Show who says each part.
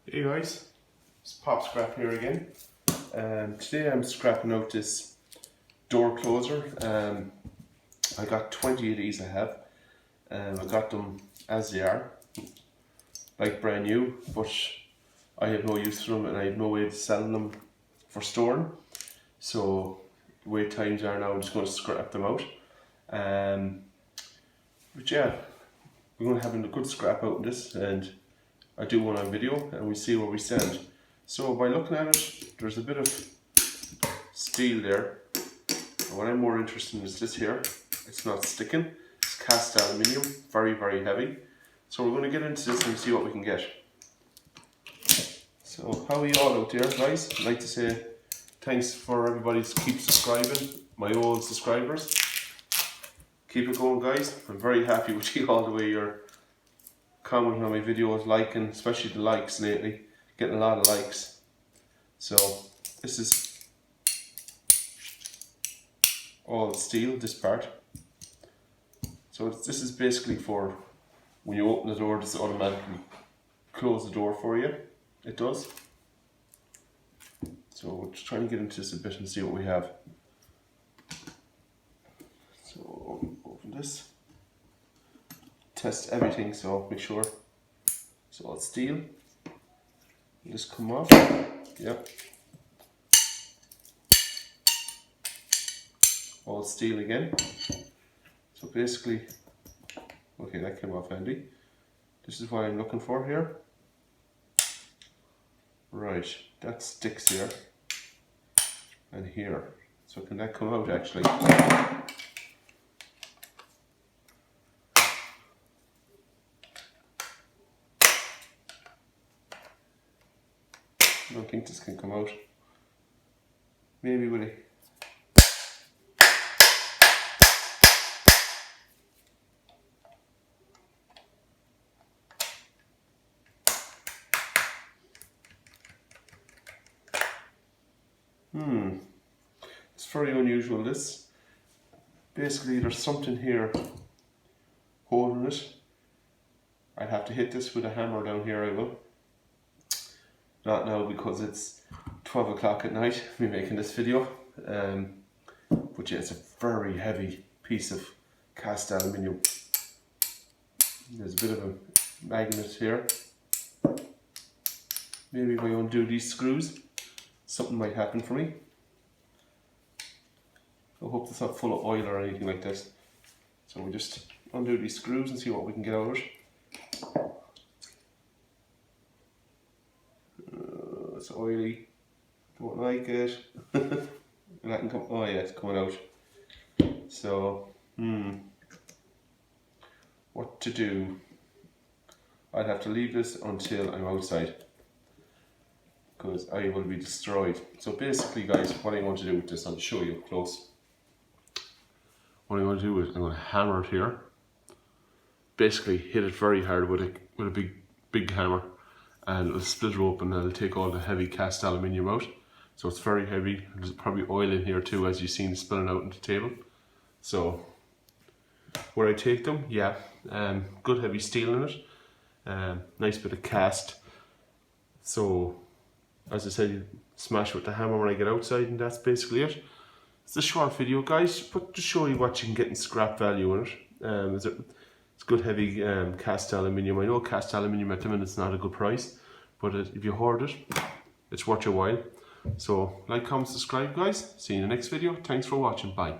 Speaker 1: Hey guys, it's Pop Scrap here again. Today I'm scrapping out this door closer. I got 20 of these I have. I got them as they are, like brand new, but I have no use for them and I have no way of selling them for storing. So the way times are now, I'm just going to scrap them out. But yeah, we're going to have a good scrap out in this, and I do one on video and we see where we stand. So by looking at it, there's a bit of steel there. And what I'm more interested in is this here. It's not sticking. It's cast aluminium, very, very heavy. So we're going to get into this and see what we can get. So how are you all out there, guys? I'd like to say thanks for everybody to keep subscribing, my old subscribers. Keep it going, guys. I'm very happy with you all the way you're commenting on my videos, liking, especially the likes lately, getting a lot of likes. So this is all steel, this part. So this is basically for when you open the door, this automatically close the door for you. It does. So we'll just try and get into this a bit and see what we have. So open this. Test everything, so make sure it's all steel. Just come off. Yep. All steel again. So basically, okay, that came off handy. This is what I'm looking for here. Right, that sticks here and here. So can that come out actually? I don't think this can come out. Maybe with it. It's very unusual, this. Basically there's something here holding it. I'd have to hit this with a hammer down here, I will. Not now because it's 12 o'clock at night, me making this video. But yeah, it's a very heavy piece of cast aluminium. There's a bit of a magnet here. Maybe if I undo these screws, something might happen for me. I hope it's not full of oil or anything like this. So we just undo these screws and see what we can get out of it. It's oily. Don't like it. And that can come. Oh yeah, it's coming out. So, what to do? I'd have to leave this until I'm outside, because I will be destroyed. So basically, guys, what I'm going to do with this, I'll show you up close. What I'm going to do is I'm going to hammer it here. Basically, hit it very hard with a big hammer, and it'll split it open and it'll take all the heavy cast aluminium out. So it's very heavy. There's probably oil in here too, as you've seen spilling out on the table. So where I take them, yeah, good heavy steel in it. Nice bit of cast. So as I said, you smash with the hammer when I get outside, and that's basically it. It's a short video, guys, but to show you what you can get in scrap value in it. It's good heavy cast aluminium. I know cast aluminium at the minute is not a good price, but if you hoard it, it's worth your while. So like, comment, subscribe, guys. See you in the next video. Thanks for watching. Bye.